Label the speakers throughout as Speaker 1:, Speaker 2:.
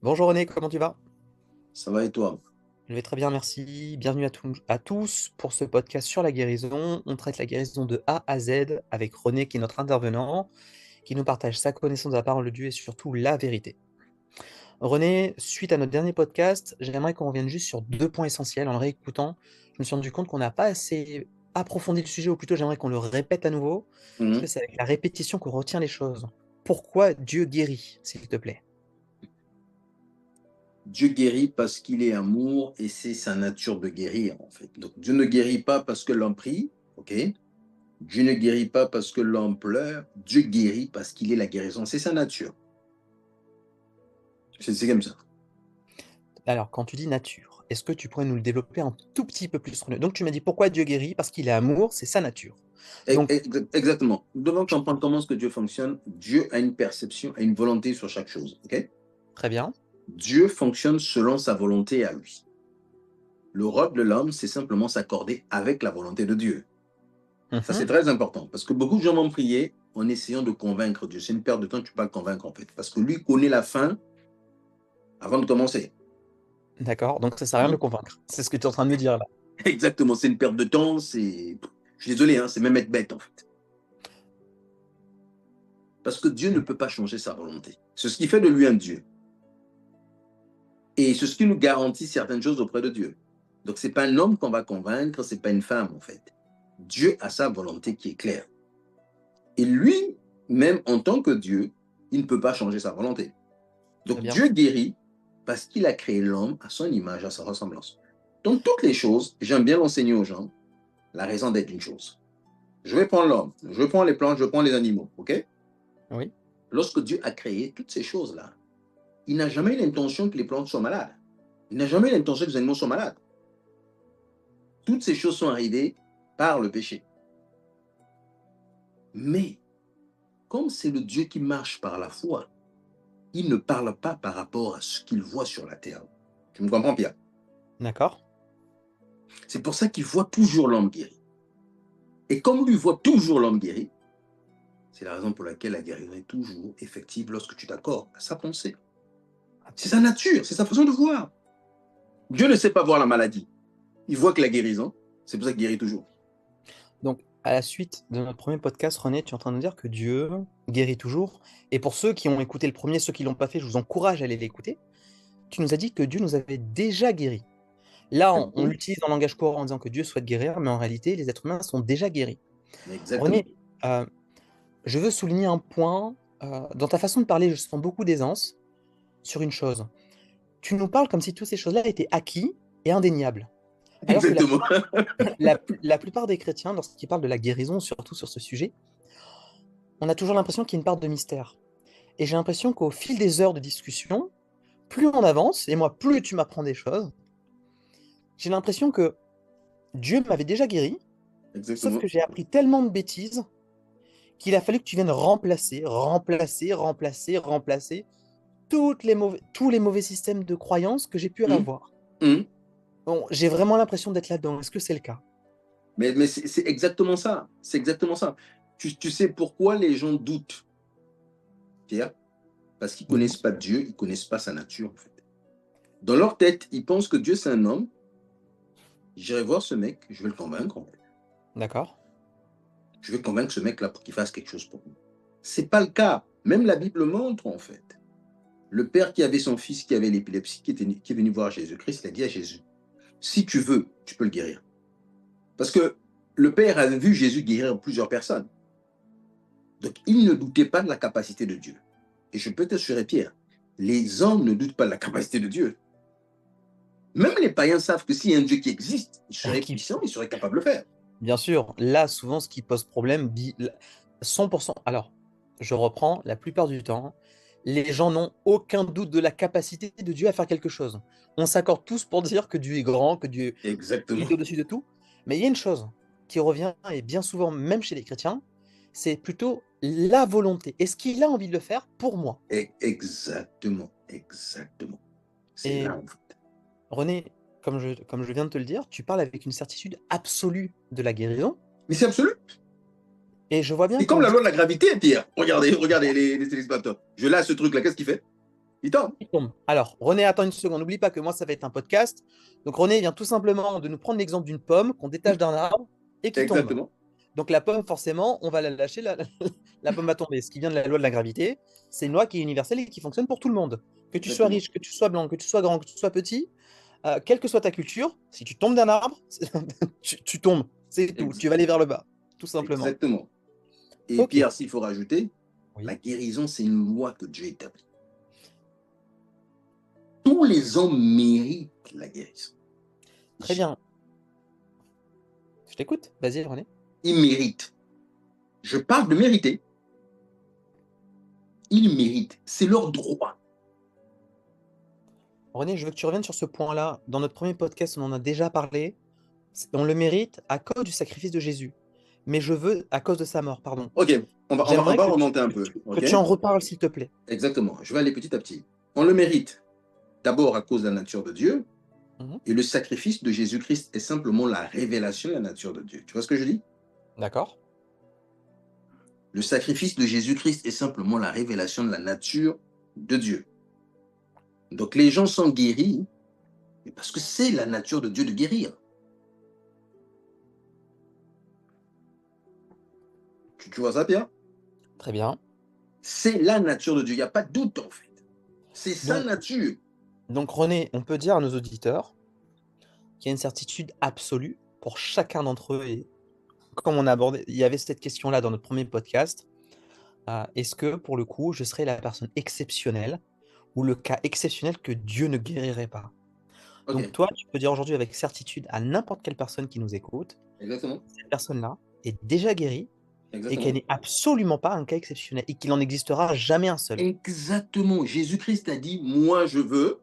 Speaker 1: Bonjour René, comment tu vas?
Speaker 2: Ça va et toi?
Speaker 1: Je vais très bien, merci. Bienvenue à tous pour ce podcast sur la guérison. On traite la guérison de A à Z avec René qui est notre intervenant, qui nous partage sa connaissance de la parole de Dieu et surtout la vérité. René, suite à notre dernier podcast, j'aimerais qu'on revienne juste sur deux points essentiels. En le réécoutant, je me suis rendu compte qu'on n'a pas assez approfondi le sujet, ou plutôt j'aimerais qu'on le répète à nouveau, parce que
Speaker 2: Mhm.
Speaker 1: c'est avec la répétition qu'on retient les choses. Pourquoi Dieu guérit, s'il te plaît?
Speaker 2: Dieu guérit parce qu'il est amour et c'est sa nature de guérir, en fait. Donc, Dieu ne guérit pas parce que l'homme prie, ok? Dieu ne guérit pas parce que l'homme pleure. Dieu guérit parce qu'il est la guérison. C'est sa nature. C'est comme ça.
Speaker 1: Alors, quand tu dis nature, est-ce que tu pourrais nous le développer un tout petit peu plus? Donc, tu m'as dit pourquoi Dieu guérit? Parce qu'il est amour, c'est sa nature. Donc,
Speaker 2: Exactement. Nous devons
Speaker 1: je-
Speaker 2: comprendre comment est-ce que Dieu fonctionne. Dieu a une perception, a une volonté sur chaque chose, ok?
Speaker 1: très bien.
Speaker 2: Dieu fonctionne selon sa volonté à lui. Le rôle de l'homme, c'est simplement s'accorder avec la volonté de Dieu. Ça, c'est
Speaker 1: Mhm.
Speaker 2: très important parce que beaucoup de gens vont prier en essayant de convaincre Dieu. C'est une perte de temps, tu ne peux pas le convaincre en fait. Parce que lui connaît la fin avant de commencer.
Speaker 1: D'accord. Donc, ça sert à rien de le
Speaker 2: Donc,
Speaker 1: convaincre. C'est ce que tu es en train de me dire là.
Speaker 2: exactement, c'est une perte de temps. Je suis désolé, hein, c'est même être bête en fait. Parce que Dieu ne peut pas changer sa volonté. C'est ce qui fait de lui un Dieu. Et c'est ce qui nous garantit certaines choses auprès de Dieu. Donc, ce n'est pas un homme qu'on va convaincre, ce n'est pas une femme en fait. Dieu a sa volonté qui est claire. Et lui, même en tant que Dieu, il ne peut pas changer sa volonté.
Speaker 1: Très
Speaker 2: Donc
Speaker 1: bien.
Speaker 2: Dieu guérit parce qu'il a créé l'homme à son image, à sa ressemblance. Donc toutes les choses, j'aime bien l'enseigner aux gens, la raison d'être d'une chose. Je vais prendre l'homme, je prends les plantes, je prends les animaux, ok?
Speaker 1: Oui.
Speaker 2: Lorsque Dieu a créé toutes ces choses-là, il n'a jamais eu l'intention que les plantes soient malades. Il n'a jamais eu l'intention que les animaux soient malades. Toutes ces choses sont arrivées par le péché. Mais comme c'est le Dieu qui marche par la foi, il ne parle pas par rapport à ce qu'il voit sur la terre. Tu me comprends, Pierre?
Speaker 1: D'accord.
Speaker 2: C'est pour ça qu'il voit toujours l'homme guéri. Et comme lui voit toujours l'homme guéri, c'est la raison pour laquelle la guérison est toujours effective lorsque tu t'accordes à sa pensée. C'est sa nature, c'est sa façon de voir. Dieu ne sait pas voir la maladie. Il voit que la guérison, c'est pour ça qu'il guérit toujours.
Speaker 1: Donc, à la suite de notre premier podcast, René, tu es en train de nous dire que Dieu guérit toujours. Et pour ceux qui ont écouté le premier, ceux qui ne l'ont pas fait, je vous encourage à aller l'écouter. Tu nous as dit que Dieu nous avait déjà guéris. Là, on
Speaker 2: Exactement.
Speaker 1: l'utilise dans le langage courant en disant que Dieu souhaite guérir, mais en réalité, les êtres humains sont déjà guéris.
Speaker 2: Exactement.
Speaker 1: René, euh, je veux souligner un point. Dans ta façon de parler, je sens beaucoup d'aisance sur une chose. Tu nous parles comme si toutes ces choses-là étaient acquis et indéniables. Alors que
Speaker 2: Exactement.
Speaker 1: la plupart des chrétiens, lorsqu'ils parlent de la guérison, surtout sur ce sujet, on a toujours l'impression qu'il y a une part de mystère. Et j'ai l'impression qu'au fil des heures de discussion, plus on avance, et moi, plus tu m'apprends des choses, j'ai l'impression que Dieu m'avait déjà guéri, sauf
Speaker 2: Exactement.
Speaker 1: que j'ai appris tellement de bêtises qu'il a fallu que tu viennes remplacer tous les mauvais systèmes de croyances que j'ai pu
Speaker 2: Hum,
Speaker 1: avoir.
Speaker 2: hum.
Speaker 1: Bon, j'ai vraiment l'impression d'être là-dedans. Est-ce que c'est le cas?
Speaker 2: Mais c'est exactement ça. C'est exactement ça. Tu sais pourquoi les gens doutent, Pierre? Parce qu'ils ne
Speaker 1: Dis-moi.
Speaker 2: connaissent pas Dieu, ils ne connaissent pas sa nature, en fait. Dans leur tête, ils pensent que Dieu, c'est un homme. J'irai voir ce mec, je vais le convaincre, en fait.
Speaker 1: D'accord.
Speaker 2: Je vais convaincre ce mec-là pour qu'il fasse quelque chose pour nous. C'est pas le cas. Même la Bible montre, en fait. Le père qui avait son fils qui avait l'épilepsie, qui est venu voir Jésus-Christ, il a dit à Jésus, si tu veux, tu peux le guérir. Parce que le père avait vu Jésus guérir plusieurs personnes. Donc, il ne doutait pas de la capacité de Dieu. Et je peux t'assurer, Pierre, les hommes ne doutent pas de la capacité de Dieu. Même les païens savent que s'il y a un Dieu qui existe, il serait
Speaker 1: Qui-
Speaker 2: puissant, il serait capable de le faire.
Speaker 1: Bien sûr, là, souvent, ce qui pose problème, 100%. Alors, je reprends, la plupart du temps, les gens n'ont aucun doute de la capacité de Dieu à faire quelque chose. On s'accorde tous pour dire que Dieu est grand, que Dieu il est
Speaker 2: Exactement.
Speaker 1: au-dessus de tout. Mais il y a une chose qui revient, et bien souvent, même chez les chrétiens, c'est plutôt la volonté. Est-ce qu'il a envie de le faire pour moi?
Speaker 2: Exactement. Exactement. C'est
Speaker 1: Et
Speaker 2: là, en fait.
Speaker 1: René, comme je viens de te le dire, tu parles avec une certitude absolue de la guérison.
Speaker 2: Mais c'est absolu.
Speaker 1: Et je vois bien
Speaker 2: C'est comme
Speaker 1: qu'en
Speaker 2: la loi de la
Speaker 1: discutant,
Speaker 2: gravité, Pierre. Regardez, regardez les téléspectateurs. Je lâche ce truc-là, qu'est-ce qu'il fait? Il tombe.
Speaker 1: Il tombe. Alors, René, attends une seconde. N'oublie pas que moi, ça va être un podcast. Donc, René vient tout simplement de nous prendre l'exemple d'une pomme qu'on détache d'un arbre et qui tombe.
Speaker 2: Exactement.
Speaker 1: Donc, la pomme, forcément, on va la lâcher, la pomme va tomber. Ce qui vient de la loi de la gravité, c'est une loi qui est universelle et qui fonctionne pour tout le monde. Que tu sois
Speaker 2: Exactement.
Speaker 1: riche, que tu sois blanc, que tu sois grand, que tu sois petit, quelle que soit ta culture, si tu tombes d'un arbre, tu tombes. C'est tout.
Speaker 2: Ex-
Speaker 1: Tu vas aller vers le bas, tout simplement.
Speaker 2: Exactement. Et
Speaker 1: Ok.
Speaker 2: Pierre, s'il faut rajouter, la
Speaker 1: Oui.
Speaker 2: guérison, c'est une loi que Dieu établit. Tous les hommes méritent la guérison.
Speaker 1: Très bien. Je t'écoute. Vas-y, René.
Speaker 2: Ils méritent. Je parle de mériter. Ils méritent. C'est leur droit.
Speaker 1: René, je veux que tu reviennes sur ce point-là. Dans notre premier podcast, on en a déjà parlé. On le mérite à cause du sacrifice de Jésus. Mais je veux, à cause de sa mort, pardon.
Speaker 2: Ok, on
Speaker 1: J'aimerais
Speaker 2: va remonter un peu.
Speaker 1: que
Speaker 2: Ok,
Speaker 1: tu en reparles, s'il te plaît.
Speaker 2: exactement. Je vais aller petit à petit. On le mérite d'abord à cause de la nature de Dieu.
Speaker 1: Mhm.
Speaker 2: Et le sacrifice de Jésus-Christ est simplement la révélation de la nature de Dieu. Tu vois ce que je dis?
Speaker 1: D'accord.
Speaker 2: Le sacrifice de Jésus-Christ est simplement la révélation de la nature de Dieu. Donc les gens sont guéris parce que c'est la nature de Dieu de guérir. Tu vois ça, Pierre?
Speaker 1: Très bien.
Speaker 2: C'est la nature de Dieu. Il n'y a pas de doute, en fait. C'est sa
Speaker 1: Donc,
Speaker 2: nature.
Speaker 1: donc, René, on peut dire à nos auditeurs qu'il y a une certitude absolue pour chacun d'entre eux. Et comme on a abordé, il y avait cette question-là dans notre premier podcast. Est-ce que, pour le coup, je serais la personne exceptionnelle ou le cas exceptionnel que Dieu ne guérirait pas?
Speaker 2: Ok,
Speaker 1: Donc toi, tu peux dire aujourd'hui avec certitude à n'importe quelle personne qui nous écoute,
Speaker 2: exactement.
Speaker 1: cette personne-là est déjà guérie et qu'elle
Speaker 2: Exactement.
Speaker 1: n'est absolument pas un cas exceptionnel et qu'il n'en existera jamais un seul.
Speaker 2: Exactement. Jésus-Christ a dit, moi je veux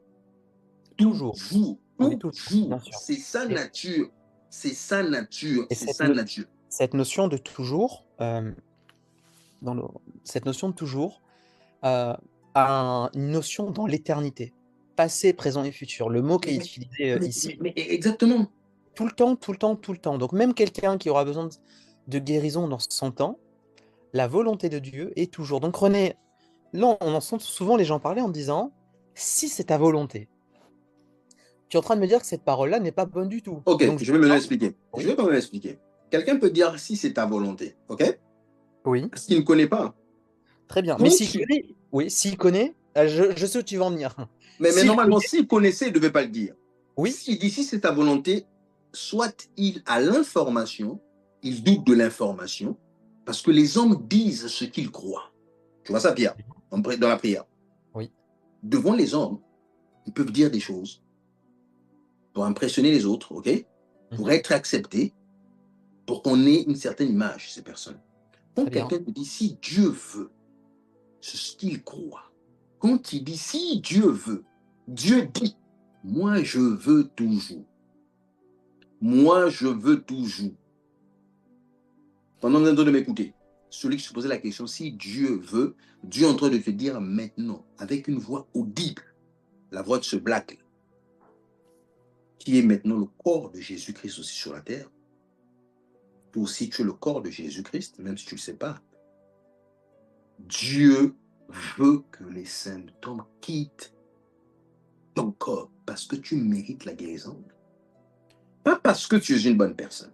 Speaker 1: Toujours.
Speaker 2: toujours,
Speaker 1: Oui, toujours, bien
Speaker 2: toujours.
Speaker 1: sûr.
Speaker 2: C'est sa
Speaker 1: Et,
Speaker 2: nature. C'est sa nature.
Speaker 1: et
Speaker 2: C'est sa nature.
Speaker 1: cette notion de toujours, dans le- cette notion de toujours a une notion dans l'éternité, passé, présent et futur. Le mot qui est
Speaker 2: Mais,
Speaker 1: utilisé ici,
Speaker 2: mais exactement.
Speaker 1: tout le temps, tout le temps, tout le temps. Donc même quelqu'un qui aura besoin de guérison dans 100 ans, la volonté de Dieu est toujours. Donc René, là, on entend souvent les gens parler en disant, si c'est ta volonté, tu es en train de me dire que cette parole-là n'est pas bonne du tout.
Speaker 2: Ok,
Speaker 1: Donc je
Speaker 2: je vais me
Speaker 1: viens,
Speaker 2: l'expliquer. Je
Speaker 1: oui,
Speaker 2: vais quand même expliquer. Quelqu'un peut dire si c'est ta volonté, ok?
Speaker 1: oui,
Speaker 2: Parce qu'il ne connaît pas.
Speaker 1: très bien. Mais
Speaker 2: Quand
Speaker 1: s'il
Speaker 2: tu...
Speaker 1: connaît, oui, s'il connaît, je sais où tu vas en venir.
Speaker 2: Mais
Speaker 1: S'il
Speaker 2: normalement,
Speaker 1: connaît,
Speaker 2: s'il connaissait, il ne devait pas le dire.
Speaker 1: oui,
Speaker 2: S'il dit si c'est ta volonté, soit il a l'information, il doute de l'information, parce que les hommes disent ce qu'ils croient. Tu vois ça, Pierre, dans la prière.
Speaker 1: oui,
Speaker 2: Devant les hommes, ils peuvent dire des choses pour impressionner les autres, ok? Pour
Speaker 1: mhm,
Speaker 2: être acceptés, pour qu'on ait une certaine image, ces personnes. Quand
Speaker 1: très bien.
Speaker 2: quelqu'un te dit si Dieu veut, c'est ce qu'il croit. Quand il dit si Dieu veut, Dieu dit, moi je veux toujours. Moi je veux toujours. Pendant que de m'écouter, celui qui se posait la question, si Dieu veut, Dieu est en train de te dire maintenant, avec une voix audible, la voix de ce black, qui est maintenant le corps de Jésus-Christ aussi sur la terre. Toi aussi, tu es le corps de Jésus-Christ, même si tu ne le sais pas. Dieu veut que les symptômes quittent ton corps parce que tu mérites la guérison. Pas parce que tu es une bonne personne,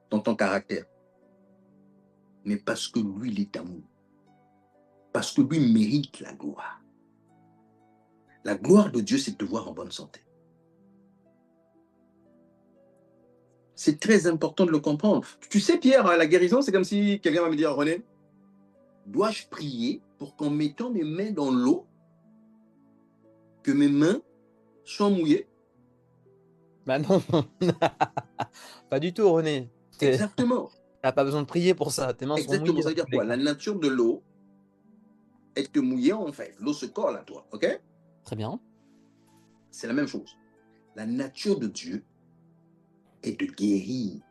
Speaker 2: dans ton caractère, mais parce que lui, il est amour. Parce que lui mérite la gloire. La gloire de Dieu, c'est de te voir en bonne santé. C'est très important de le comprendre. Tu sais, Pierre, la guérison, c'est comme si quelqu'un va me dire, René, dois-je prier pour qu'en mettant mes mains dans l'eau, que mes mains soient mouillées?
Speaker 1: Bah non, pas du tout, René.
Speaker 2: Exactement.
Speaker 1: T'as pas besoin de prier pour ça. Tes mains seront
Speaker 2: Exactement.
Speaker 1: mouillées
Speaker 2: Ça
Speaker 1: dans
Speaker 2: veut dire
Speaker 1: tous les
Speaker 2: quoi?
Speaker 1: cas.
Speaker 2: La nature de l'eau est de mouiller en fait. L'eau se colle à toi. OK?
Speaker 1: Très bien.
Speaker 2: C'est la même chose. La nature de Dieu est de guérir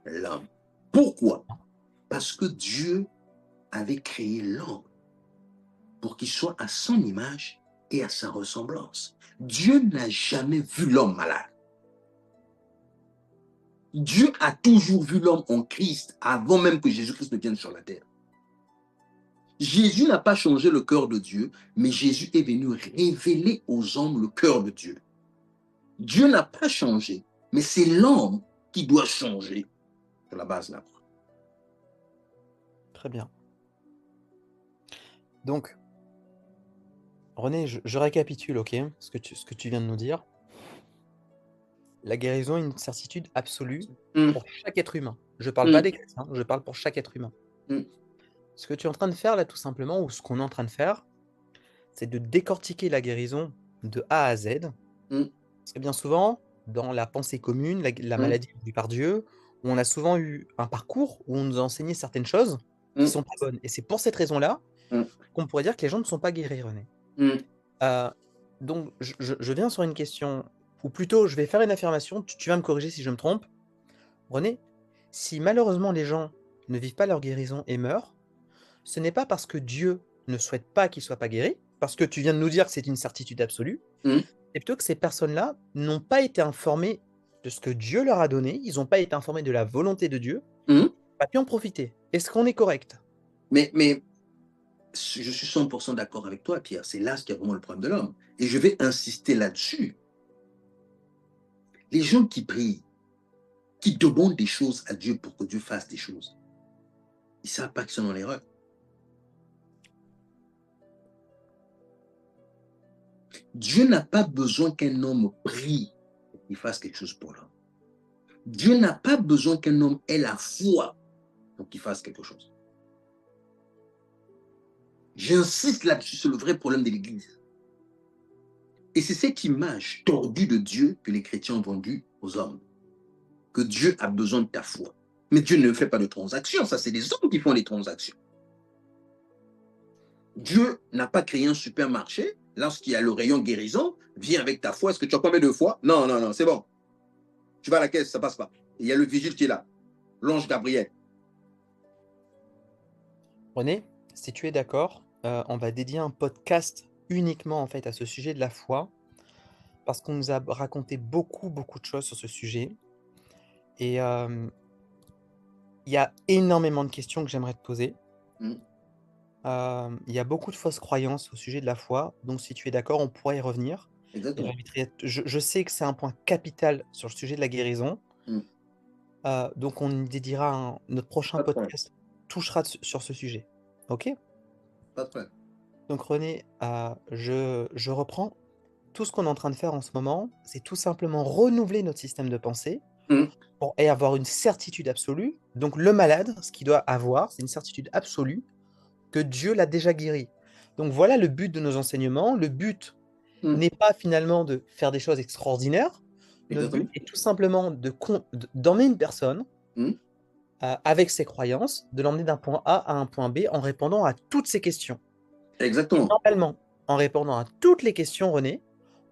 Speaker 2: l'homme. Pourquoi? Parce que Dieu avait créé l'homme pour qu'il soit à son image et à sa ressemblance. Dieu n'a jamais vu l'homme malade. Dieu a toujours vu l'homme en Christ avant même que Jésus-Christ ne vienne sur la terre. Jésus n'a pas changé le cœur de Dieu, mais Jésus est venu révéler aux hommes le cœur de Dieu. Dieu n'a pas changé, mais c'est l'homme qui doit changer sur la base là.
Speaker 1: Très bien. Donc, René, je récapitule, ok, ce que tu viens de nous dire. La guérison est une certitude absolue pour chaque être humain. Je ne parle pas des chrétiens, je parle pour chaque être humain. Ce que tu es en train de faire là, tout simplement, ou ce qu'on est en train de faire, c'est de décortiquer la guérison de A à Z. Parce que bien souvent, dans la pensée commune, la maladie vue par Dieu, on a souvent eu un parcours où on nous a enseigné certaines choses qui ne sont pas bonnes. Et c'est pour cette raison-là qu'on pourrait dire que les gens ne sont pas guéris, René. Donc, je viens sur une question, ou plutôt, je vais faire une affirmation, tu vas me corriger si je me trompe. René, si malheureusement les gens ne vivent pas leur guérison et meurent, ce n'est pas parce que Dieu ne souhaite pas qu'ils ne soient pas guéris, parce que tu viens de nous dire que c'est une certitude absolue, c'est plutôt que ces personnes-là n'ont pas été informées de ce que Dieu leur a donné, ils n'ont pas été informés de la volonté de Dieu, pas pu en profiter. Est-ce qu'on est correct?
Speaker 2: Mais je suis 100% d'accord avec toi, Pierre. C'est là ce qui est vraiment le problème de l'homme. Et je vais insister là-dessus. Les gens qui prient, qui demandent des choses à Dieu pour que Dieu fasse des choses, ils ne savent pas qu'ils sont dans l'erreur. Dieu n'a pas besoin qu'un homme prie pour qu'il fasse quelque chose pour l'homme. Dieu n'a pas besoin qu'un homme ait la foi pour qu'il fasse quelque chose. J'insiste là-dessus, c'est le vrai problème de l'Église. Et c'est cette image tordue de Dieu que les chrétiens ont vendue aux hommes. Que Dieu a besoin de ta foi. Mais Dieu ne fait pas de transactions, ça c'est les hommes qui font les transactions. Dieu n'a pas créé un supermarché, lorsqu'il y a le rayon guérison, viens avec ta foi, est-ce que tu as combien de foi? Non, non, non, c'est bon. Tu vas à la caisse, ça passe pas. Et il y a le vigile qui est là, l'ange Gabriel.
Speaker 1: René, si tu es d'accord, on va dédier un podcast uniquement en fait à ce sujet de la foi, parce qu'on nous a raconté beaucoup de choses sur ce sujet. Et il y a énormément de questions que j'aimerais te poser. Il y a beaucoup de fausses croyances au sujet de la foi, donc si tu es d'accord, on pourrait y revenir.
Speaker 2: Exactement.
Speaker 1: Je sais que c'est un point capital sur le sujet de la guérison. Donc on y dédiera notre prochain
Speaker 2: Pas de problème.
Speaker 1: podcast touchera sur ce sujet. Ok?
Speaker 2: Pas de problème.
Speaker 1: Donc René, je reprends. Tout ce qu'on est en train de faire en ce moment, c'est tout simplement renouveler notre système de pensée pour avoir une certitude absolue. Donc le malade, ce qu'il doit avoir, c'est une certitude absolue que Dieu l'a déjà guéri. Donc voilà le but de nos enseignements. Le but n'est pas finalement de faire des choses extraordinaires. Notre but est tout simplement d'emmener une personne avec ses croyances, de l'emmener d'un point A à un point B en répondant à toutes ces questions. Et
Speaker 2: Exactement.
Speaker 1: normalement, en répondant à toutes les questions, René,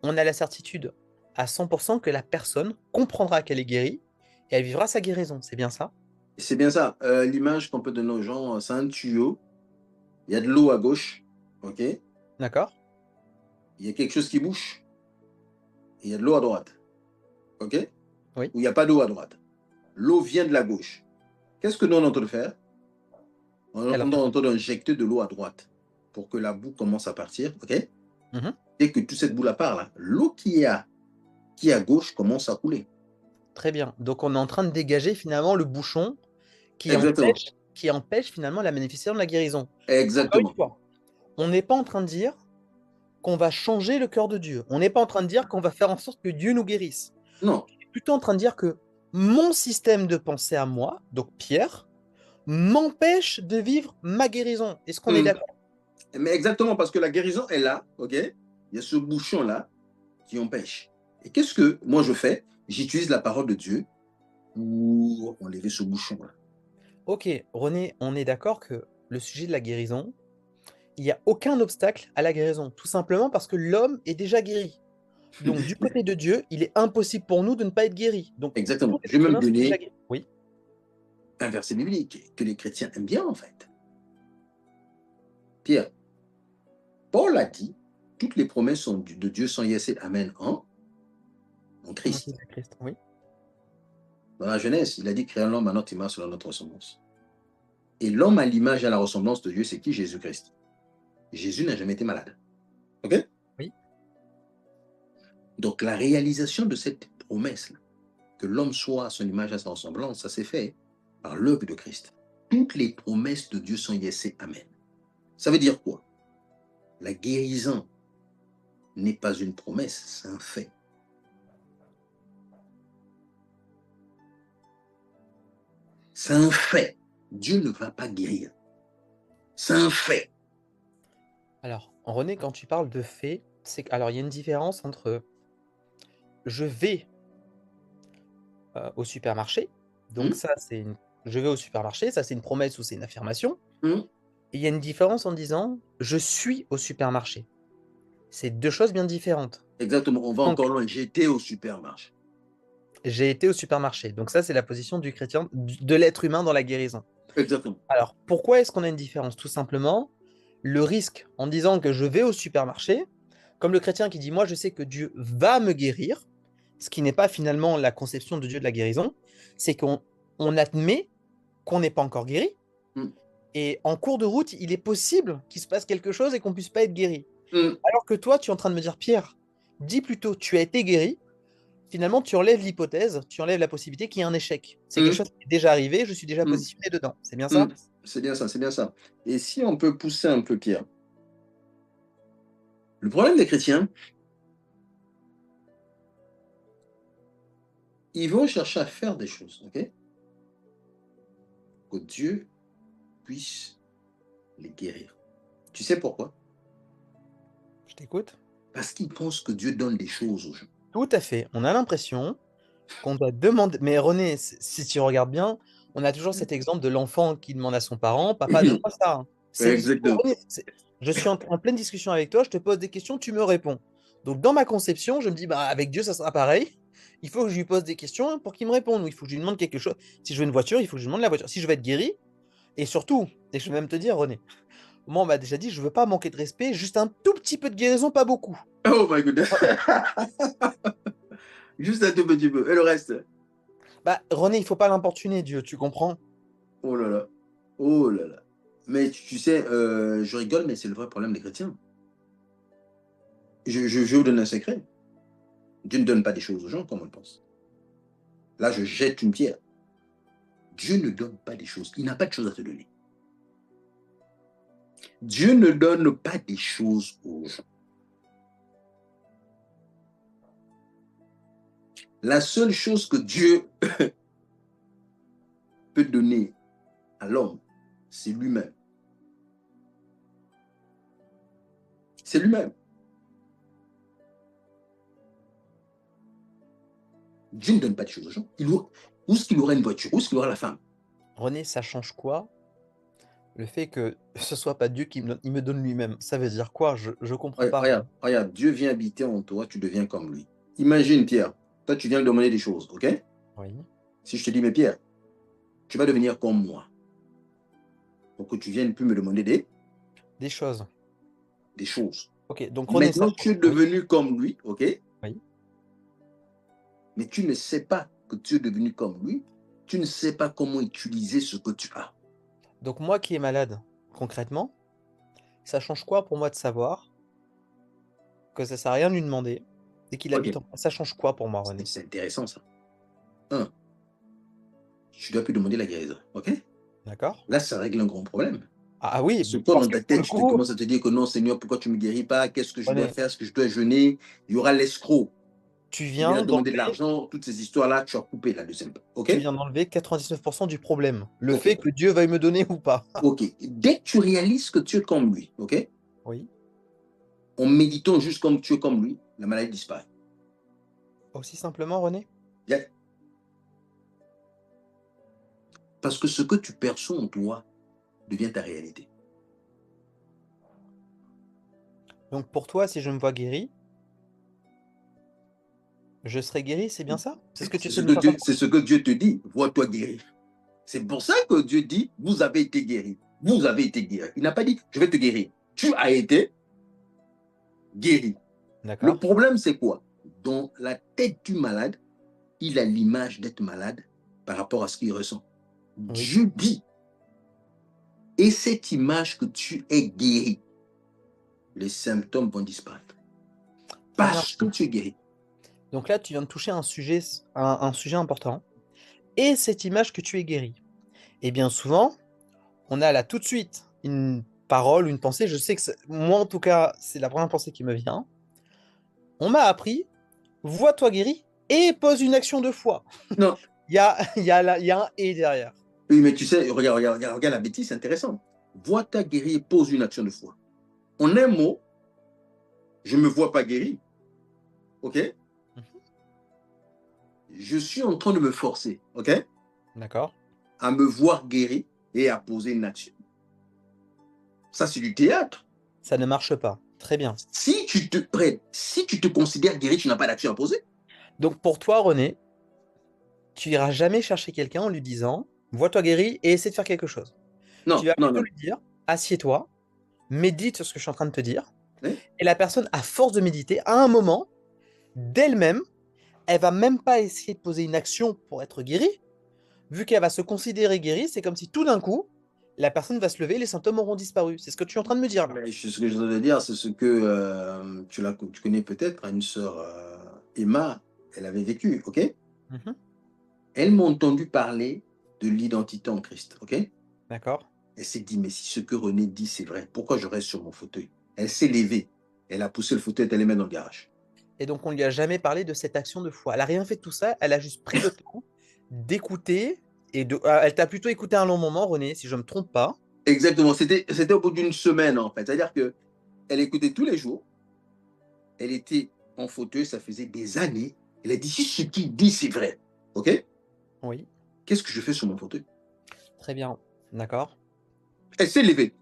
Speaker 1: on a la certitude à 100% que la personne comprendra qu'elle est guérie et elle vivra sa guérison. C'est bien ça?
Speaker 2: C'est bien ça. L'image qu'on peut donner aux gens, c'est un tuyau. Il y a de l'eau à gauche. OK?
Speaker 1: D'accord?
Speaker 2: Il y a quelque chose qui bouge. Et il y a de l'eau à droite. OK?
Speaker 1: Oui.
Speaker 2: Ou il n'y a pas d'eau à droite. L'eau vient de la gauche. Qu'est-ce que nous on est en train de faire? On est en train d'injecter de l'eau à droite pour que la boue commence à partir. OK? Dès que toute cette boue-là part, là, l'eau qui est à gauche commence à couler.
Speaker 1: Très bien. Donc on est en train de dégager finalement le bouchon qui
Speaker 2: Exactement.
Speaker 1: empêche finalement la manifestation de la guérison.
Speaker 2: Exactement.
Speaker 1: Encore une fois, on n'est pas en train de dire qu'on va changer le cœur de Dieu. On n'est pas en train de dire qu'on va faire en sorte que Dieu nous guérisse.
Speaker 2: Non.
Speaker 1: On est plutôt en train de dire que mon système de pensée à moi, donc Pierre, m'empêche de vivre ma guérison. Est-ce qu'on est d'accord?
Speaker 2: Mais exactement, parce que la guérison est là, OK? Il y a ce bouchon-là qui empêche. Et qu'est-ce que moi je fais? J'utilise la parole de Dieu pour enlever ce bouchon-là.
Speaker 1: Ok, René, on est d'accord que le sujet de la guérison, il n'y a aucun obstacle à la guérison, tout simplement parce que l'homme est déjà guéri. Donc du côté de Dieu, il est impossible pour nous de ne pas être guéri. Donc
Speaker 2: Exactement.
Speaker 1: tous les
Speaker 2: Je vais
Speaker 1: êtres
Speaker 2: même
Speaker 1: humains sont déjà
Speaker 2: donner
Speaker 1: guéris. Oui.
Speaker 2: un verset biblique que les chrétiens aiment bien, en fait. Pierre, Paul a dit, toutes les promesses de Dieu sont yes et amen en Christ.
Speaker 1: Christ, oui.
Speaker 2: Dans la Genèse, il a dit, créons l'homme à notre image selon notre ressemblance. Et l'homme à l'image et à la ressemblance de Dieu, c'est qui? Jésus-Christ. Jésus n'a jamais été malade. OK?
Speaker 1: Oui.
Speaker 2: Donc, la réalisation de cette promesse, que l'homme soit à son image, à sa ressemblance, ça s'est fait par l'œuvre de Christ. Toutes les promesses de Dieu sont yes et amen. Ça veut dire quoi? La guérison n'est pas une promesse, c'est un fait. C'est un fait. Dieu ne va pas guérir. C'est un fait.
Speaker 1: Alors, René, quand tu parles de fait, alors il y a une différence entre je vais au supermarché, donc
Speaker 2: Hum,
Speaker 1: ça je vais au supermarché, ça c'est une promesse ou c'est une affirmation.
Speaker 2: hum.
Speaker 1: Et il y a une différence en disant je suis au supermarché. C'est deux choses bien différentes.
Speaker 2: Exactement, on va
Speaker 1: Donc,
Speaker 2: encore loin. J'étais au supermarché.
Speaker 1: j'ai été au supermarché. Donc ça, c'est la position du chrétien, de l'être humain dans la guérison.
Speaker 2: Exactement.
Speaker 1: Alors, pourquoi est-ce qu'on a une différence? Tout simplement, le risque en disant que je vais au supermarché, comme le chrétien qui dit, moi, je sais que Dieu va me guérir, ce qui n'est pas finalement la conception de Dieu de la guérison, c'est qu'on admet qu'on n'est pas encore guéri,
Speaker 2: Hum,
Speaker 1: et en cours de route, il est possible qu'il se passe quelque chose et qu'on puisse pas être guéri.
Speaker 2: hum,
Speaker 1: Alors que toi, tu es en train de me dire, Pierre, dis plutôt, tu as été guéri, finalement, tu enlèves l'hypothèse, tu enlèves la possibilité qu'il y ait un échec. C'est quelque
Speaker 2: hum,
Speaker 1: chose qui est déjà arrivé, je suis déjà
Speaker 2: hum,
Speaker 1: positionné dedans. C'est bien ça?
Speaker 2: hum. C'est bien ça, c'est bien ça. Et si on peut pousser un peu, Pierre, le problème des chrétiens, ils vont chercher à faire des choses, ok? Que Dieu puisse les guérir. Tu sais pourquoi?
Speaker 1: Je t'écoute.
Speaker 2: Parce qu'ils pensent que Dieu donne des choses aux gens.
Speaker 1: Tout à fait. On a l'impression qu'on doit demander. Mais René, si tu regardes bien, on a toujours cet exemple de l'enfant qui demande à son parent, Papa, donne-moi ça, hein.
Speaker 2: Exactement.
Speaker 1: René, je suis en pleine discussion avec toi, je te pose des questions, tu me réponds. Donc, dans ma conception, je me dis, bah, avec Dieu, ça sera pareil. Il faut que je lui pose des questions pour qu'il me réponde. Ou il faut que je lui demande quelque chose. Si je veux une voiture, il faut que je lui demande la voiture. Si je veux être guéri, et surtout, et je vais même te dire, René, moi, on m'a déjà dit, je veux pas manquer de respect, juste un tout petit peu de guérison, pas beaucoup.
Speaker 2: Oh my goodness. Juste un tout petit peu. Et le reste?
Speaker 1: Bah, René, il faut pas l'importuner, Dieu, tu comprends?
Speaker 2: Oh là là. Oh là là. Mais tu sais, je rigole, mais c'est le vrai problème des chrétiens. Je vais vous donner un secret. Dieu ne donne pas des choses aux gens comme on le pense. Là, je jette une pierre. Dieu ne donne pas des choses. Il n'a pas de choses à te donner. Dieu ne donne pas des choses aux gens. La seule chose que Dieu peut donner à l'homme, c'est lui-même. C'est lui-même. Dieu ne donne pas des choses aux gens. Où est-ce qu'il aura une voiture? Où est-ce qu'il aura la femme?
Speaker 1: René, ça change quoi? Le fait que ce soit pas Dieu qui il me donne lui-même. Ça veut dire quoi? Je comprends
Speaker 2: Regarde,
Speaker 1: pas.
Speaker 2: regarde, regarde, Dieu vient habiter en toi, tu deviens comme lui. Imagine, Pierre, toi, tu viens de demander des choses, ok?
Speaker 1: Oui.
Speaker 2: Si je te dis, mais Pierre, tu vas devenir comme moi, pour que tu viennes plus me demander
Speaker 1: Des choses.
Speaker 2: des choses.
Speaker 1: Ok, donc René, ça
Speaker 2: Maintenant, tu
Speaker 1: change.
Speaker 2: es
Speaker 1: Oui,
Speaker 2: devenu comme lui, ok?
Speaker 1: oui.
Speaker 2: Mais tu ne sais pas que tu es devenu comme lui. Tu ne sais pas comment utiliser ce que tu as.
Speaker 1: Donc moi qui est malade, concrètement, ça change quoi pour moi de savoir que ça sert à rien de lui demander et qu'il
Speaker 2: Ok,
Speaker 1: habite en moi? Ça change quoi pour moi, René?
Speaker 2: c'est intéressant ça. Un, tu dois plus demander la guérison, ok?
Speaker 1: D'accord?
Speaker 2: Là, ça règle un grand problème.
Speaker 1: Ah oui,
Speaker 2: Ce toi,
Speaker 1: parce
Speaker 2: dans
Speaker 1: que
Speaker 2: ta
Speaker 1: pour
Speaker 2: tête,
Speaker 1: le
Speaker 2: tu te
Speaker 1: coup,
Speaker 2: commences à te dire que non, Seigneur, pourquoi tu ne me guéris pas? Qu'est-ce que je dois
Speaker 1: René,
Speaker 2: faire? Est-ce que je dois jeûner? Il y aura l'escroc
Speaker 1: tu
Speaker 2: qui vient
Speaker 1: viens
Speaker 2: demander de
Speaker 1: d'enlever,
Speaker 2: l'argent. Toutes ces histoires-là, tu as coupé la deuxième.
Speaker 1: tu
Speaker 2: OK?
Speaker 1: viens d'enlever 99% du problème. Le
Speaker 2: OK.
Speaker 1: fait que Dieu veuille me donner ou pas.
Speaker 2: OK. Dès que tu réalises que tu es comme lui, OK?
Speaker 1: Oui.
Speaker 2: En méditant juste comme tu es comme lui, la maladie disparaît.
Speaker 1: Aussi simplement, René?
Speaker 2: Yeah. Parce que ce que tu perçois en toi devient ta réalité.
Speaker 1: Donc pour toi, si je me vois guéri, je serai guéri, c'est bien ça? C'est ce que tu
Speaker 2: C'est
Speaker 1: essaies
Speaker 2: ce
Speaker 1: de
Speaker 2: que
Speaker 1: me faire
Speaker 2: Dieu,
Speaker 1: comprendre?
Speaker 2: c'est ce que Dieu te dit. Vois-toi guéri. C'est pour ça que Dieu dit, vous avez été guéri. Vous avez été guéri. Il n'a pas dit, je vais te guérir. Tu as été guéri. Le
Speaker 1: D'accord?
Speaker 2: problème, c'est quoi? Dans la tête du malade, il a l'image d'être malade par rapport à ce qu'il ressent.
Speaker 1: Oui.
Speaker 2: Dieu dit, et cette image que tu es guéri, les symptômes vont disparaître.
Speaker 1: Très bien.
Speaker 2: Parce que tu es guéri.
Speaker 1: Donc là, tu viens de toucher un sujet important. Et cette image que tu es guéri. Et bien souvent, on a là tout de suite une parole, une pensée. Je sais que moi, en tout cas, c'est la première pensée qui me vient. On m'a appris, vois-toi guéri et pose une action de foi.
Speaker 2: Non.
Speaker 1: Il y a un et derrière.
Speaker 2: Oui, mais tu sais, regarde la bêtise, c'est intéressant. Vois-toi guéri et pose une action de foi. En un mot, je ne me vois pas guéri. OK? Je suis en train de me forcer, OK?
Speaker 1: D'accord.
Speaker 2: À me voir guéri et à poser une action. Ça, c'est du théâtre.
Speaker 1: Ça ne marche pas. Très bien.
Speaker 2: Si tu te considères guéri, tu n'as pas d'action à poser.
Speaker 1: Donc pour toi, René, tu iras jamais chercher quelqu'un en lui disant, vois-toi guéri et essaie de faire quelque chose. Tu
Speaker 2: Non,
Speaker 1: vas
Speaker 2: non,
Speaker 1: plutôt
Speaker 2: non.
Speaker 1: lui dire, assieds-toi, médite sur ce que je suis en train de te dire.
Speaker 2: Hein?
Speaker 1: Et la personne, à force de méditer, à un moment, d'elle-même, elle va même pas essayer de poser une action pour être guérie. Vu qu'elle va se considérer guérie, c'est comme si tout d'un coup, la personne va se lever, les symptômes auront disparu. C'est ce que tu es en train de me dire là.
Speaker 2: Mais ce que je veux dire, c'est ce que tu connais peut-être, une sœur Emma, elle avait vécu, OK?
Speaker 1: Mhm.
Speaker 2: Elle m'a entendu parler de l'identité en Christ, OK?
Speaker 1: D'accord.
Speaker 2: Elle s'est dit, mais si ce que René dit, c'est vrai, pourquoi je reste sur mon fauteuil? Elle s'est levée, elle a poussé le fauteuil, elle est mis dans le garage.
Speaker 1: Et donc, on lui a jamais parlé de cette action de foi. Elle a rien fait de tout ça. Elle a juste pris le temps d'écouter. Elle t'a plutôt écouté un long moment, René, si je ne me trompe pas.
Speaker 2: Exactement, c'était au bout d'une semaine en fait. C'est-à-dire qu'elle écoutait tous les jours, elle était en fauteuil, ça faisait des années. Elle a dit, si ce qu'il dit, c'est vrai, OK?
Speaker 1: Oui,
Speaker 2: Qu'est-ce que je fais sur mon fauteuil?
Speaker 1: très bien. D'accord.
Speaker 2: Elle s'est levée.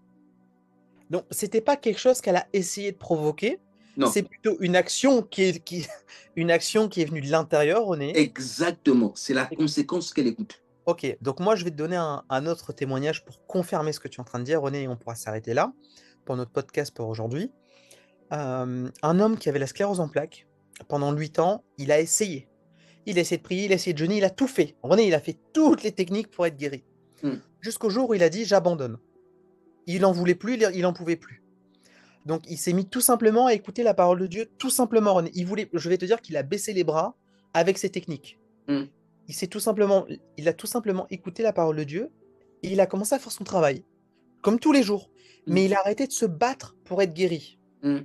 Speaker 1: Donc, c'était pas quelque chose qu'elle a essayé de provoquer.
Speaker 2: Non,
Speaker 1: C'est plutôt une action qui est venue de l'intérieur, René.
Speaker 2: exactement. C'est la conséquence qu'elle écoute.
Speaker 1: Ok, donc moi je vais te donner un autre témoignage pour confirmer ce que tu es en train de dire, René, et on pourra s'arrêter là pour notre podcast pour aujourd'hui. Un homme qui avait la sclérose en plaques, pendant 8 ans, il a essayé. Il a essayé de prier, il a essayé de jeûner, il a tout fait. René, il a fait toutes les techniques pour être guéri.
Speaker 2: Mm.
Speaker 1: Jusqu'au jour où il a dit j'abandonne. Il en voulait plus, il en pouvait plus. Donc il s'est mis tout simplement à écouter la parole de Dieu, tout simplement, René. Je vais te dire qu'il a baissé les bras avec ses techniques.
Speaker 2: Mm.
Speaker 1: Il a tout simplement écouté la parole de Dieu et il a commencé à faire son travail, comme tous les jours.
Speaker 2: Mm.
Speaker 1: Mais il a arrêté de se battre pour être guéri.
Speaker 2: Mm.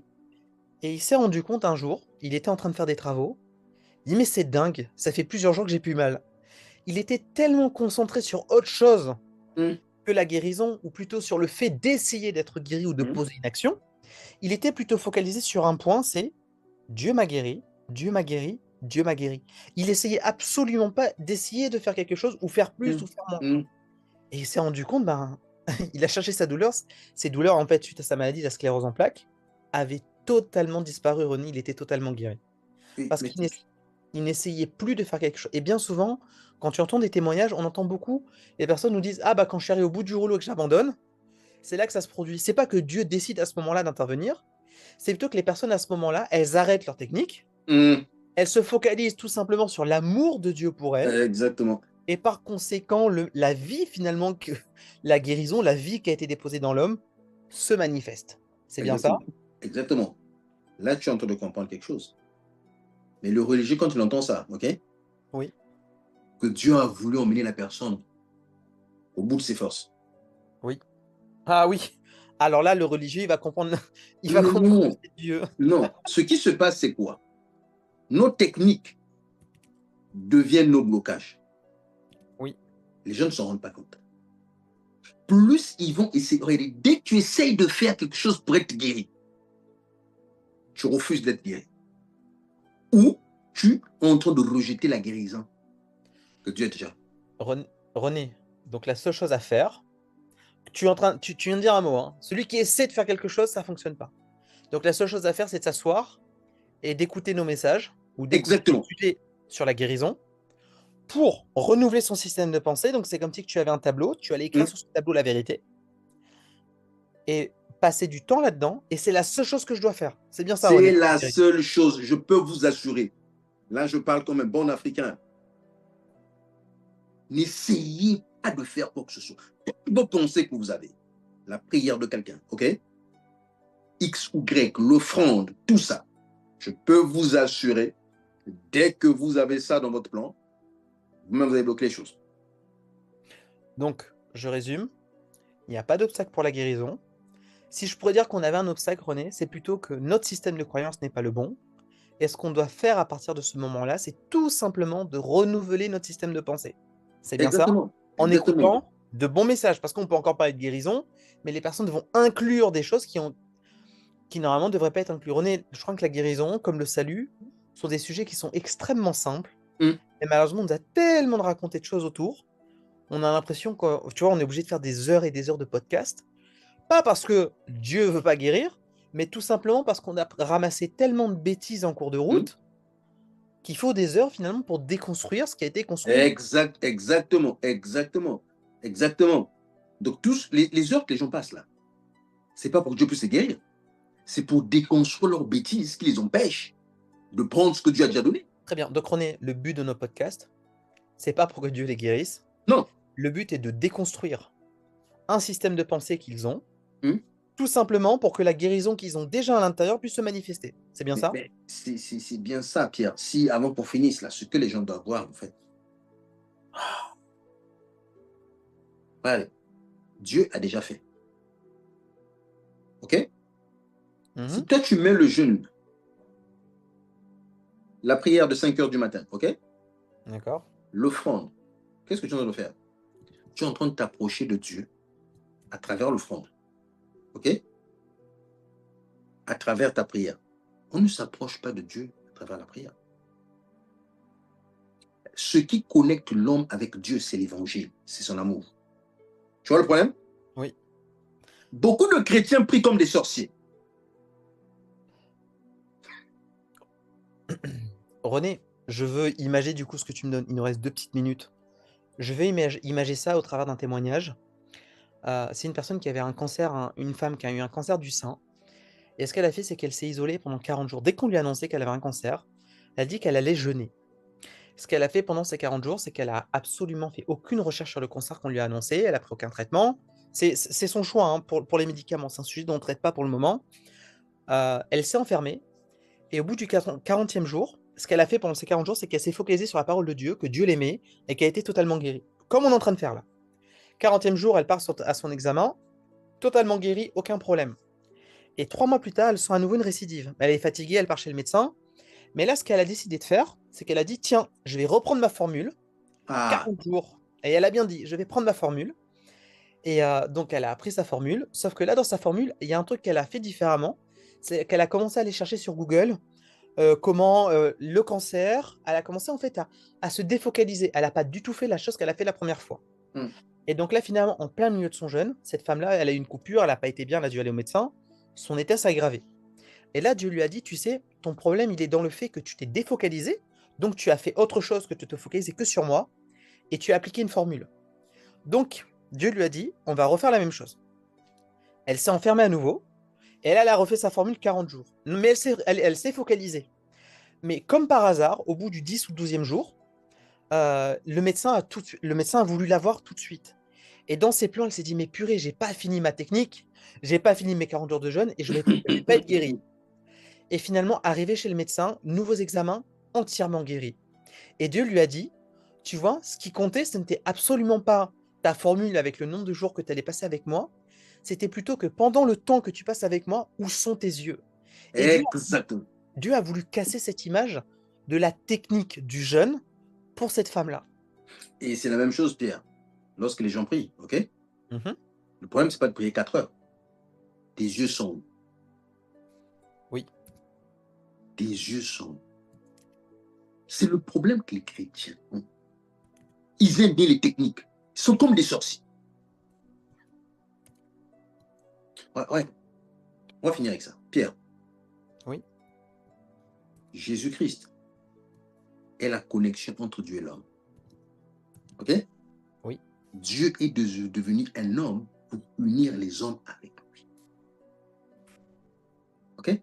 Speaker 1: Et il s'est rendu compte un jour, il était en train de faire des travaux, il dit mais c'est dingue, ça fait plusieurs jours que j'ai plus mal. Il était tellement concentré sur autre chose
Speaker 2: Mm.
Speaker 1: que la guérison, ou plutôt sur le fait d'essayer d'être guéri ou de
Speaker 2: Mm.
Speaker 1: poser une action. Il était plutôt focalisé sur un point, c'est Dieu m'a guéri, Dieu m'a guéri, Dieu m'a guéri. Il essayait absolument pas d'essayer de faire quelque chose ou faire plus ou
Speaker 2: Mm.
Speaker 1: faire moins.
Speaker 2: Mm.
Speaker 1: Et il s'est rendu compte, ben, il a cherché sa douleur. Ses douleurs, en fait, suite à sa maladie, la sclérose en plaques, avaient totalement disparu, René. Il était totalement guéri.
Speaker 2: Oui,
Speaker 1: Parce
Speaker 2: mais
Speaker 1: qu'il n'essayait plus de faire quelque chose. Et bien souvent, quand tu entends des témoignages, on entend beaucoup, les personnes nous disent, ah bah quand je suis arrivé au bout du rouleau et que j'abandonne, c'est là que ça se produit. C'est pas que Dieu décide à ce moment-là d'intervenir, c'est plutôt que les personnes à ce moment-là, elles arrêtent leur technique,
Speaker 2: Mm.
Speaker 1: elles se focalisent tout simplement sur l'amour de Dieu pour elles,
Speaker 2: Exactement.
Speaker 1: et par conséquent, la vie finalement, la guérison, la vie qui a été déposée dans l'homme, se manifeste. C'est bien ça?
Speaker 2: Exactement. Exactement. Là, tu es en train de comprendre quelque chose. Mais le religieux, quand il entend ça, OK,
Speaker 1: Oui.
Speaker 2: que Dieu a voulu emmener la personne au bout de ses forces.
Speaker 1: Oui. Ah oui. Alors là, le religieux, il va comprendre, il va comprendre que
Speaker 2: Non,
Speaker 1: c'est Dieu.
Speaker 2: non. Ce qui se passe, c'est quoi? Nos techniques deviennent nos blocages.
Speaker 1: Oui.
Speaker 2: Les gens ne s'en rendent pas compte. Plus ils vont essayer. Regardez, dès que tu essayes de faire quelque chose pour être guéri, tu refuses d'être guéri. Ou tu es en train de rejeter la guérison que Dieu a déjà.
Speaker 1: René, donc la seule chose à faire, tu viens de dire un mot, hein. Celui qui essaie de faire quelque chose, ça fonctionne pas. Donc la seule chose à faire, c'est de s'asseoir et d'écouter nos messages ou d'écouter des
Speaker 2: Exactement.
Speaker 1: sujets sur la guérison pour renouveler son système de pensée. Donc c'est comme si tu avais un tableau, tu allais écrire
Speaker 2: Mm.
Speaker 1: sur ce tableau la vérité et passer du temps là-dedans. Et c'est la seule chose que je dois faire. C'est bien ça,
Speaker 2: C'est
Speaker 1: René.
Speaker 2: la seule chose, je peux vous assurer. Là, je parle comme un bon Africain. N'essayez pas de faire quoi que ce soit. Toutes vos pensées que vous avez, la prière de quelqu'un, ok? X ou Y, l'offrande, tout ça. Je peux vous assurer, dès que vous avez ça dans votre plan, vous-même vous avez bloqué les choses.
Speaker 1: Donc, je résume, il n'y a pas d'obstacle pour la guérison. Si je pourrais dire qu'on avait un obstacle, René, c'est plutôt que notre système de croyance n'est pas le bon. Et ce qu'on doit faire à partir de ce moment-là, c'est tout simplement de renouveler notre système de pensée. C'est bien ça?
Speaker 2: Exactement,
Speaker 1: En
Speaker 2: exactement.
Speaker 1: écoutant de bons messages, parce qu'on peut encore parler de guérison, mais les personnes vont inclure des choses qui normalement ne devraient pas être incluses. René, je crois que la guérison, comme le salut, sont des sujets qui sont extrêmement simples.
Speaker 2: Hum,
Speaker 1: Et malheureusement, on nous a tellement de raconter de choses autour. On a l'impression que, tu vois, on est obligé de faire des heures et des heures de podcast. Pas parce que Dieu veut pas guérir, mais tout simplement parce qu'on a ramassé tellement de bêtises en cours de
Speaker 2: hum.
Speaker 1: route qu'il faut des heures finalement pour déconstruire ce qui a été construit.
Speaker 2: Exactement, exactement, exactement. Donc, tous les heures que les gens passent là, c'est pas pour que Dieu puisse les guérir, c'est pour déconstruire leurs bêtises qui les empêchent de prendre ce que Dieu a déjà donné.
Speaker 1: Très bien. Donc, René, le but de nos podcasts, c'est pas pour que Dieu les guérisse.
Speaker 2: Non.
Speaker 1: Le but est de déconstruire un système de pensée qu'ils ont,
Speaker 2: Hum.
Speaker 1: tout simplement pour que la guérison qu'ils ont déjà à l'intérieur puisse se manifester. C'est bien ça?
Speaker 2: Mais c'est bien ça, Pierre. Si, avant qu'on finisse, là, ce que les gens doivent voir, en fait, allez, Dieu a déjà fait. OK? Si
Speaker 1: Mhm.
Speaker 2: toi, tu mets le jeûne, la prière de 5 heures du matin, OK?
Speaker 1: D'accord.
Speaker 2: L'offrande, qu'est-ce que tu es en train de faire? Tu es en train de t'approcher de Dieu à travers l'offrande. OK? À travers ta prière. On ne s'approche pas de Dieu à travers la prière. Ce qui connecte l'homme avec Dieu, c'est l'évangile, c'est son amour. Tu vois le problème?
Speaker 1: Oui.
Speaker 2: Beaucoup de chrétiens prient comme des sorciers.
Speaker 1: René, je veux imager du coup ce que tu me donnes. Il nous reste 2 petites minutes. Je vais imager ça au travers d'un témoignage. C'est une personne qui avait un cancer, une femme qui a eu un cancer du sein. Et ce qu'elle a fait, c'est qu'elle s'est isolée pendant 40 jours. Dès qu'on lui a annoncé qu'elle avait un cancer, elle a dit qu'elle allait jeûner. Ce qu'elle a fait pendant ces 40 jours, c'est qu'elle a absolument fait aucune recherche sur le cancer qu'on lui a annoncé. Elle a pris aucun traitement. C'est son choix hein, pour les médicaments. C'est un sujet dont on ne traite pas pour le moment. Elle s'est enfermée. Et au bout du 40e jour, ce qu'elle a fait pendant ces 40 jours, c'est qu'elle s'est focalisée sur la parole de Dieu, que Dieu l'aimait et qu'elle a été totalement guérie. Comme on est en train de faire là. 40e jour, elle part à son examen, totalement guérie, aucun problème. Et 3 mois plus tard, elle sent à nouveau une récidive. Elle est fatiguée, elle part chez le médecin. Mais là, ce qu'elle a décidé de faire, c'est qu'elle a dit, tiens, je vais reprendre ma formule,
Speaker 2: Ah,
Speaker 1: 40 jours. Et elle a bien dit, je vais prendre ma formule. Et donc, elle a pris sa formule. Sauf que là, dans sa formule, il y a un truc qu'elle a fait différemment. C'est qu'elle a commencé à aller chercher sur Google comment le cancer, elle a commencé en fait à se défocaliser. Elle n'a pas du tout fait la chose qu'elle a fait la première fois.
Speaker 2: hum.
Speaker 1: Et donc là, finalement, en plein milieu de son jeûne, cette femme-là, elle a eu une coupure, elle n'a pas été bien, elle a dû aller au médecin. Son état s'est aggravé. Et là, Dieu lui a dit, tu sais, ton problème, il est dans le fait que tu t'es défocalisé, donc tu as fait autre chose que de te focaliser que sur moi, et tu as appliqué une formule. Donc, Dieu lui a dit, on va refaire la même chose. Elle s'est enfermée à nouveau, et elle a refait sa formule 40 jours. Mais elle s'est focalisée. Mais comme par hasard, au bout du 10 ou 12e jour, le médecin a voulu la voir tout de suite. Et dans ses plans, elle s'est dit, mais purée, j'ai pas fini ma technique, j'ai pas fini mes 40 jours de jeûne et je vais pas être guéri. Et finalement, arrivé chez le médecin, nouveaux examens, entièrement guéri. Et Dieu lui a dit, tu vois, ce qui comptait, ce n'était absolument pas ta formule avec le nombre de jours que tu allais passer avec moi, c'était plutôt que pendant le temps que tu passes avec moi, où sont tes yeux? Et
Speaker 2: Exactement.
Speaker 1: Dieu a voulu casser cette image de la technique du jeûne pour cette femme-là.
Speaker 2: Et c'est la même chose, Pierre, lorsque les gens prient, OK?
Speaker 1: Mhm.
Speaker 2: Le problème, c'est pas de prier 4 heures. Tes yeux sont où?
Speaker 1: Oui.
Speaker 2: Tes yeux sont où? C'est le problème que les chrétiens ont. Ils aiment bien les techniques. Ils sont comme des sorciers. Ouais, ouais. On va finir avec ça. Pierre,
Speaker 1: Oui.
Speaker 2: Jésus-Christ est la connexion entre Dieu et l'homme. OK?
Speaker 1: Oui.
Speaker 2: Dieu est devenu un homme pour unir les hommes avec lui. OK?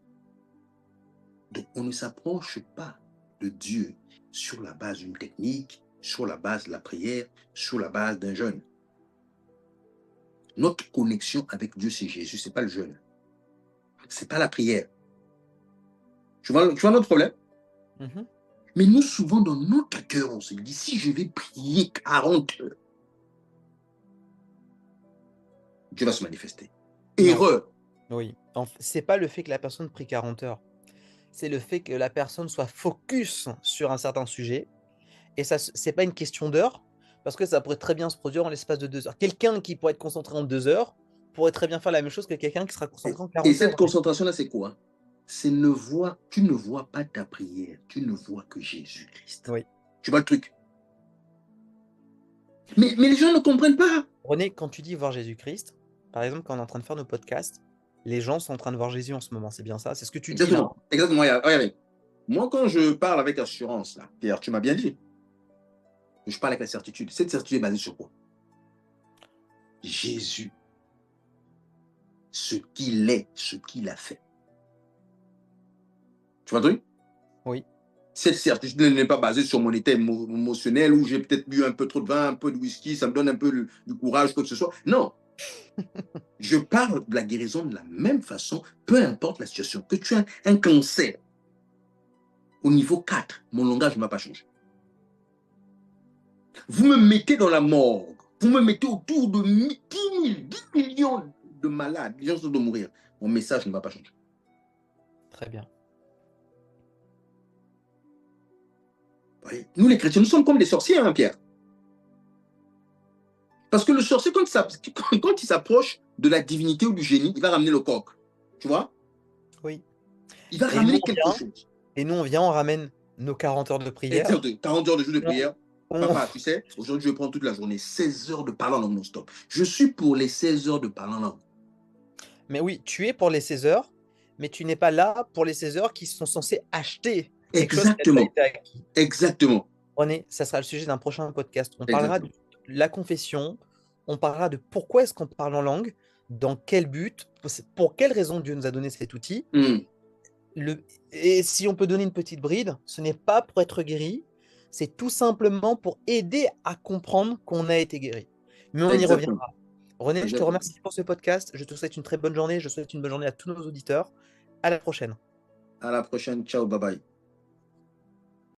Speaker 2: Donc, on ne s'approche pas de Dieu sur la base d'une technique, sur la base de la prière, sur la base d'un jeûne. Notre connexion avec Dieu, c'est Jésus, ce n'est pas le jeûne. Ce n'est pas la prière. Tu vois notre problème?
Speaker 1: Mhm.
Speaker 2: Mais nous, souvent, dans notre cœur, on se dit, si je vais prier 40 heures, Dieu va se manifester.
Speaker 1: Non,
Speaker 2: Erreur.
Speaker 1: oui. C'est pas le fait que la personne prie 40 heures. C'est le fait que la personne soit focus sur un certain sujet. Et ça, c'est pas une question d'heure, parce que ça pourrait très bien se produire en l'espace de 2 heures. Quelqu'un qui pourrait être concentré en 2 heures pourrait très bien faire la même chose que quelqu'un qui sera concentré en
Speaker 2: Et
Speaker 1: 40
Speaker 2: cette
Speaker 1: heures.
Speaker 2: concentration-là, c'est quoi? Tu ne vois pas ta prière, tu ne vois que Jésus-Christ.
Speaker 1: Oui.
Speaker 2: Tu vois le truc? Mais les gens ne comprennent pas.
Speaker 1: René, quand tu dis voir Jésus-Christ, par exemple, quand on est en train de faire nos podcasts, les gens sont en train de voir Jésus en ce moment. C'est bien ça? C'est ce que tu dis là, hein?
Speaker 2: Exactement. Exactement. Regardez. Moi, quand je parle avec assurance, là, Pierre, tu m'as bien dit, je parle avec la certitude. Cette certitude est basée sur quoi? Jésus, ce qu'il est, ce qu'il a fait. Tu vois le truc?
Speaker 1: Oui.
Speaker 2: Cette certitude n'est pas basée sur mon état émotionnel où j'ai peut-être bu un peu trop de vin, un peu de whisky, ça me donne un peu du courage, quoi que ce soit. Non. Je parle de la guérison de la même façon, peu importe la situation. Que tu as un cancer au niveau 4, mon langage ne m'a pas changé. Vous me mettez dans la morgue, vous me mettez autour de 10 millions de malades, les gens sont de mourir. Mon message ne va pas changer.
Speaker 1: Très bien.
Speaker 2: Voyez, nous, les chrétiens, nous sommes comme des sorciers, hein, Pierre. Parce que le sorcier, quand il s'approche de la divinité ou du génie, il va ramener le coq. Tu vois?
Speaker 1: Oui.
Speaker 2: Il va
Speaker 1: Et nous,
Speaker 2: ramener quelque chose.
Speaker 1: on ramène nos 40 heures de prière.
Speaker 2: Exactement. 40 heures de jour de
Speaker 1: On-
Speaker 2: prière.
Speaker 1: on-
Speaker 2: Papa, tu sais, aujourd'hui, je vais prendre toute la journée, 16 heures de parler en langue non-stop. Je suis pour les 16 heures de parler en langue.
Speaker 1: Mais oui, tu es pour les 16 heures, mais tu n'es pas là pour les 16 heures qui sont censées acheter quelque chose qui a déjà
Speaker 2: Exactement.
Speaker 1: été acquis.
Speaker 2: Exactement.
Speaker 1: René, ça sera le sujet d'un prochain podcast. On parlera de
Speaker 2: Exactement.
Speaker 1: la confession, on parlera de pourquoi est-ce qu'on parle en langue, dans quel but, pour quelle raison Dieu nous a donné cet outil.
Speaker 2: Hmm.
Speaker 1: Et si on peut donner une petite bride, ce n'est pas pour être guéri, c'est tout simplement pour aider à comprendre qu'on a été guéri. Mais on y
Speaker 2: Exactement.
Speaker 1: reviendra. René, je te
Speaker 2: Exactement.
Speaker 1: remercie pour ce podcast. Je te souhaite une très bonne journée. Je souhaite une bonne journée à tous nos auditeurs. À la prochaine.
Speaker 2: À la prochaine. Ciao, bye bye.